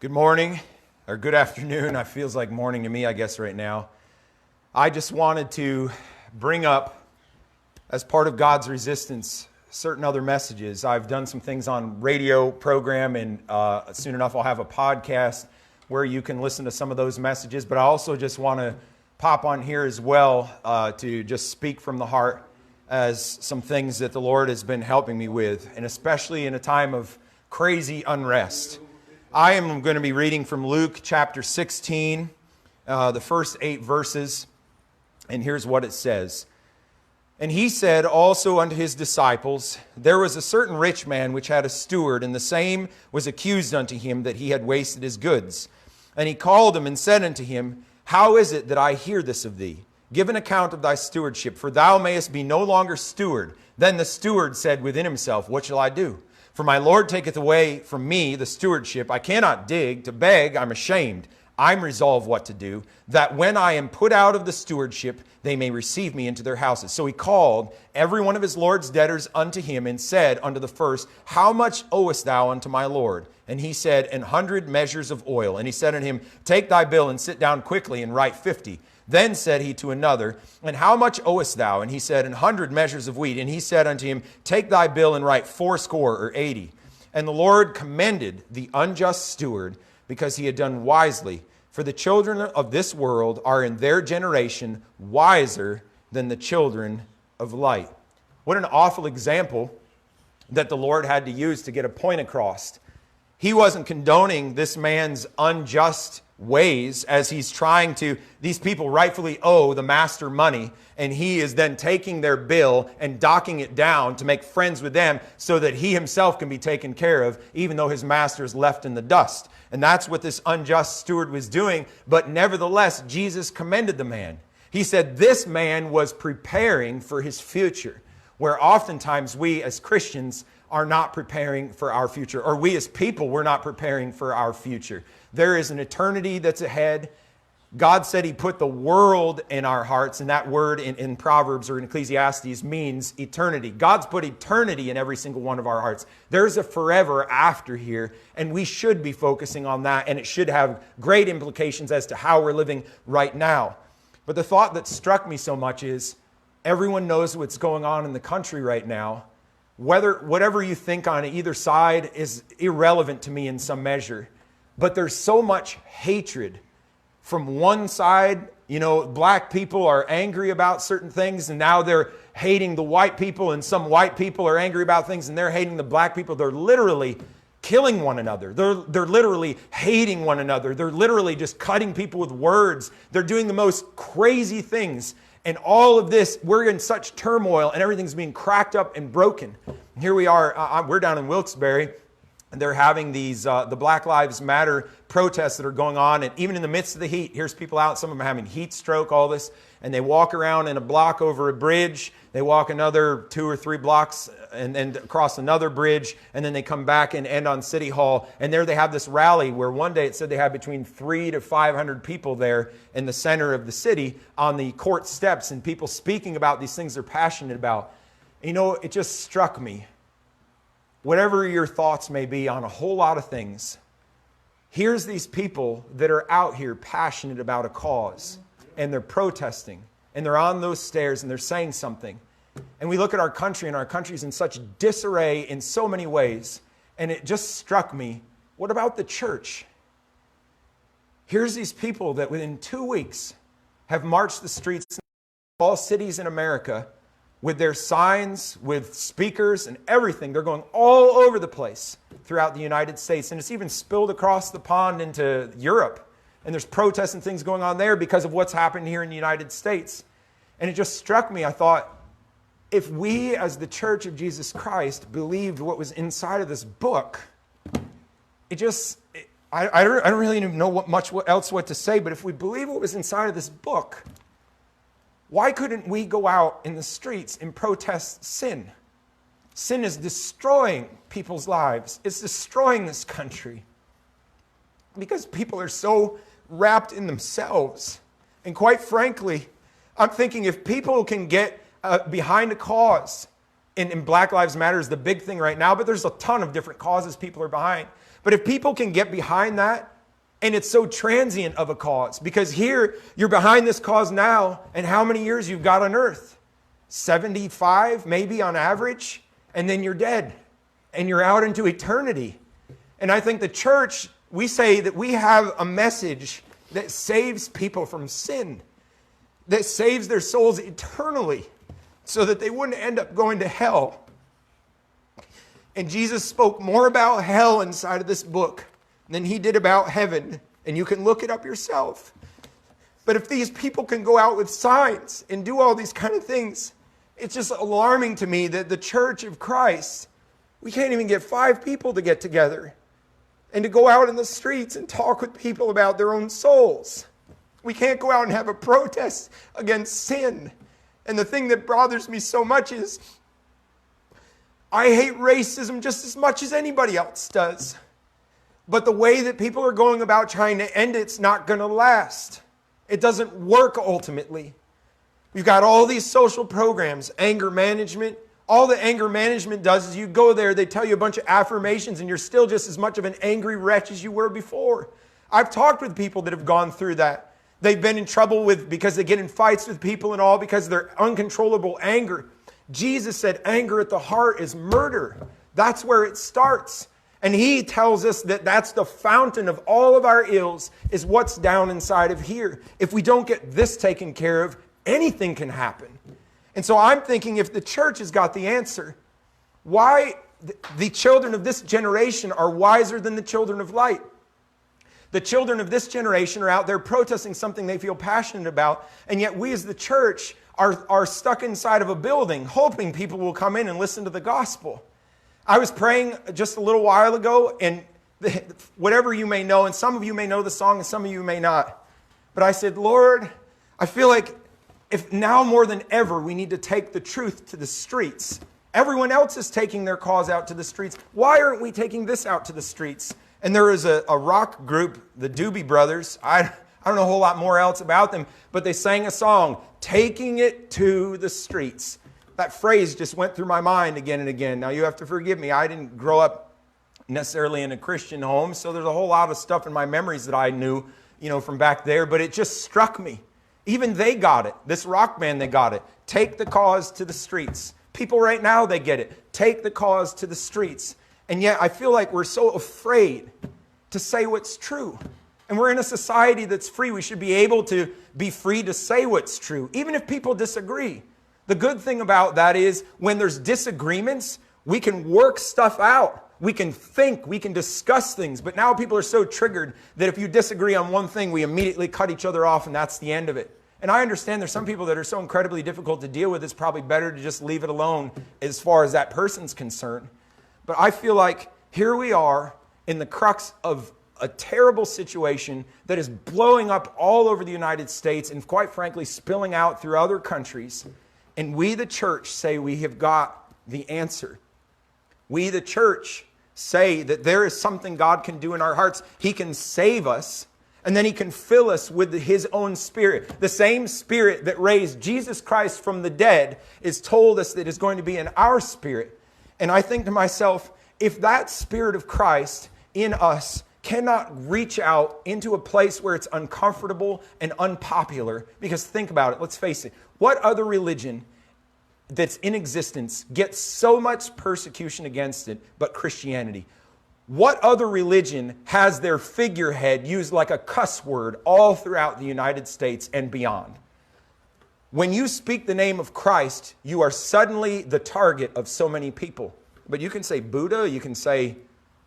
Good morning, or good afternoon. It feels like morning to me, I guess, right now. I just wanted to bring up, as part of God's resistance, certain other messages. I've done some things on radio program, and soon enough I'll have a podcast where you can listen to some of those messages. But I also just want to pop on here as well to just speak from the heart as some things that the Lord has been helping me with, and especially in a time of crazy unrest. I am going to be reading from Luke chapter 16, the first 8 verses, and here's what it says. And he said also unto his disciples, There was a certain rich man which had a steward, and the same was accused unto him that he had wasted his goods. And he called him and said unto him, How is it that I hear this of thee? Give an account of thy stewardship, for thou mayest be no longer steward. Then the steward said within himself, What shall I do? For my Lord taketh away from me the stewardship. I cannot dig, to beg I'm ashamed. I'm resolved what to do, that when I am put out of the stewardship, they may receive me into their houses. So he called every one of his Lord's debtors unto him, and said unto the first, How much owest thou unto my Lord? And he said, 100 measures of oil. And he said unto him, Take thy bill, and sit down quickly, and write 50. Then said he to another, And how much owest thou? And he said, 100 measures of wheat. And he said unto him, Take thy bill, and write 80 or 80. And the Lord commended the unjust steward, because he had done wisely. For the children of this world are in their generation wiser than the children of light. What an awful example that the Lord had to use to get a point across. He wasn't condoning this man's unjust ways as he's trying to, these people rightfully owe the master money, and he is then taking their bill and docking it down to make friends with them so that he himself can be taken care of, even though his master is left in the dust. And that's what this unjust steward was doing. But nevertheless, Jesus commended the man. He said this man was preparing for his future, where oftentimes we as Christians are not preparing for our future, or we as people, we're not preparing for our future. There is an eternity that's ahead. God said he put the world in our hearts, and that word in Proverbs or in Ecclesiastes means eternity. God's put eternity in every single one of our hearts. There's a forever after here, and we should be focusing on that, and it should have great implications as to how we're living right now. But the thought that struck me so much is everyone knows what's going on in the country right now. Whatever you think on either side is irrelevant to me in some measure. But there's so much hatred from one side. You know, black people are angry about certain things, and now they're hating the white people, and some white people are angry about things and they're hating the black people. They're literally killing one another. They're literally hating one another. They're literally just cutting people with words. They're doing the most crazy things. And all of this, we're in such turmoil, and everything's being cracked up and broken. Here we are, we're down in Wilkes-Barre, and they're having these, the Black Lives Matter protests that are going on. And even in the midst of the heat, here's people out, some of them are having heat stroke, all this. And they walk around in a block over a bridge. They walk another 2 or 3 blocks and across another bridge. And then they come back and end on City Hall. And there they have this rally where one day it said they had between 300 to 500 people there in the center of the city on the court steps, and people speaking about these things they're passionate about. You know, it just struck me. Whatever your thoughts may be on a whole lot of things, here's these people that are out here passionate about a cause, and they're protesting, and they're on those stairs, and they're saying something. And we look at our country, and our country's in such disarray in so many ways, and it just struck me, what about the church? Here's these people that within 2 weeks have marched the streets of all cities in America with their signs, with speakers and everything. They're going all over the place throughout the United States. And it's even spilled across the pond into Europe. And there's protests and things going on there because of what's happened here in the United States. And it just struck me. I thought, if we as the Church of Jesus Christ believed what was inside of this book, I don't really know what else to say. But if we believe what was inside of this book, why couldn't we go out in the streets and protest sin? Sin is destroying people's lives. It's destroying this country because people are so wrapped in themselves. And quite frankly, I'm thinking if people can get behind a cause, and Black Lives Matter is the big thing right now, but there's a ton of different causes people are behind. But if people can get behind that, And it's so transient of a cause, because here you're behind this cause now, and how many years you've got on earth? 75 maybe on average, and then you're dead and you're out into eternity. And I think the church, we say that we have a message that saves people from sin, that saves their souls eternally so that they wouldn't end up going to hell. And Jesus spoke more about hell inside of this book than he did about heaven. And you can look it up yourself. But if these people can go out with signs and do all these kind of things, it's just alarming to me that the church of Christ, we can't even get 5 people to get together and to go out in the streets and talk with people about their own souls. We can't go out and have a protest against sin. And the thing that bothers me so much is I hate racism just as much as anybody else does. But the way that people are going about trying to end it's not going to last. It doesn't work ultimately. We've got all these social programs, anger management. All the anger management does is you go there, they tell you a bunch of affirmations, and you're still just as much of an angry wretch as you were before. I've talked with people that have gone through that. They've been in trouble because they get in fights with people and all because of their uncontrollable anger. Jesus said anger at the heart is murder. That's where it starts. And he tells us that that's the fountain of all of our ills, is what's down inside of here. If we don't get this taken care of, anything can happen. And so I'm thinking, if the church has got the answer, why the children of this generation are wiser than the children of light? The children of this generation are out there protesting something they feel passionate about, and yet we as the church are stuck inside of a building hoping people will come in and listen to the gospel. I was praying just a little while ago, and whatever you may know, and some of you may know the song and some of you may not, but I said, Lord, I feel like if now more than ever we need to take the truth to the streets. Everyone else is taking their cause out to the streets. Why aren't we taking this out to the streets? And there is a rock group, the Doobie Brothers. I don't know a whole lot more else about them, but they sang a song, Taking It to the Streets. That phrase just went through my mind again and again. Now you have to forgive me. I didn't grow up necessarily in a Christian home, so there's a whole lot of stuff in my memories that I knew, from back there, but it just struck me. Even they got it. This rock band, they got it. Take the cause to the streets. People right now, they get it. Take the cause to the streets. And yet I feel like we're so afraid to say what's true. And we're in a society that's free. We should be able to be free to say what's true, even if people disagree. The good thing about that is when there's disagreements, we can work stuff out. We can think, we can discuss things. But now people are so triggered that if you disagree on one thing, we immediately cut each other off and that's the end of it. And I understand there's some people that are so incredibly difficult to deal with, it's probably better to just leave it alone as far as that person's concerned. But I feel like here we are in the crux of a terrible situation that is blowing up all over the United States and quite frankly spilling out through other countries. And we, the church, say we have got the answer. We, the church, say that there is something God can do in our hearts. He can save us, and then He can fill us with His own Spirit. The same Spirit that raised Jesus Christ from the dead is told us that is going to be in our spirit. And I think to myself, if that Spirit of Christ in us cannot reach out into a place where it's uncomfortable and unpopular, because think about it, let's face it, what other religion that's in existence gets so much persecution against it but Christianity? What other religion has their figurehead used like a cuss word all throughout the United States and beyond? When you speak the name of Christ, you are suddenly the target of so many people. But you can say Buddha, you can say,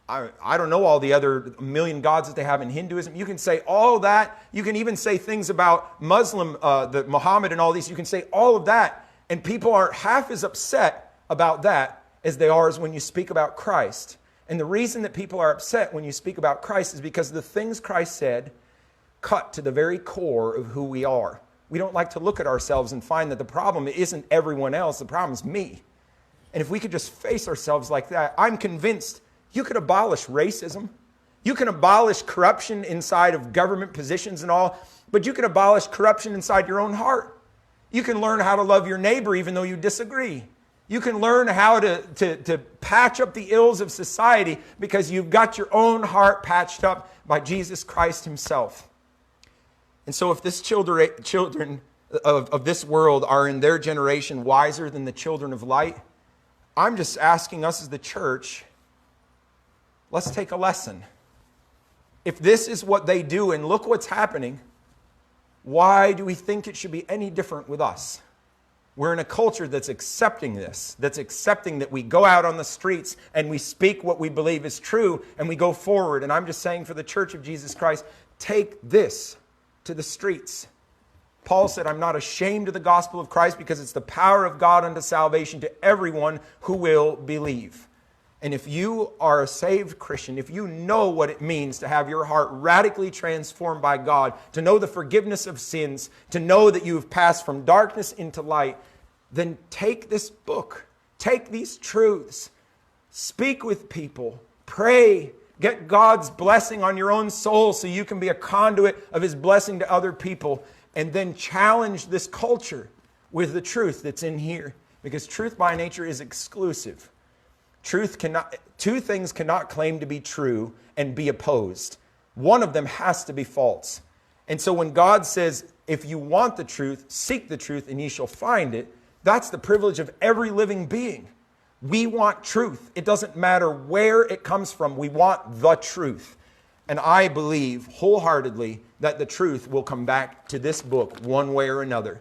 I don't know all the other million gods that they have in Hinduism. You can say all that. You can even say things about Muslim, the Muhammad and all these. You can say all of that. And people aren't half as upset about that as they are as when you speak about Christ. And the reason that people are upset when you speak about Christ is because the things Christ said cut to the very core of who we are. We don't like to look at ourselves and find that the problem isn't everyone else. The problem is me. And if we could just face ourselves like that, I'm convinced you could abolish racism. You can abolish corruption inside of government positions and all, but you can abolish corruption inside your own heart. You can learn how to love your neighbor even though you disagree. You can learn how to patch up the ills of society because you've got your own heart patched up by Jesus Christ himself. And so if this children of this world are in their generation wiser than the children of light, I'm just asking us as the church, let's take a lesson. If this is what they do and look what's happening, why do we think it should be any different with us? We're in a culture that's accepting this, that's accepting that we go out on the streets and we speak what we believe is true and we go forward. And I'm just saying for the Church of Jesus Christ, take this to the streets. Paul said, I'm not ashamed of the gospel of Christ because it's the power of God unto salvation to everyone who will believe. And if you are a saved Christian, if you know what it means to have your heart radically transformed by God, to know the forgiveness of sins, to know that you have passed from darkness into light, then take this book, take these truths, speak with people, pray, get God's blessing on your own soul so you can be a conduit of his blessing to other people, and then challenge this culture with the truth that's in here. Because truth by nature is exclusive. Two things cannot claim to be true and be opposed. One of them has to be false. And so when God says, if you want the truth, seek the truth and ye shall find it, that's the privilege of every living being. We want truth. It doesn't matter where it comes from. We want the truth. And I believe wholeheartedly that the truth will come back to this book one way or another.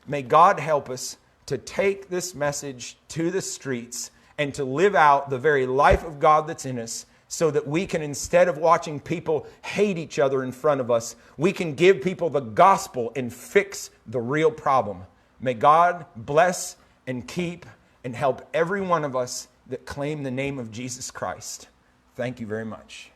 May God help us to take this message to the streets and to live out the very life of God that's in us so that we can, instead of watching people hate each other in front of us, we can give people the gospel and fix the real problem. May God bless and keep and help every one of us that claim the name of Jesus Christ. Thank you very much.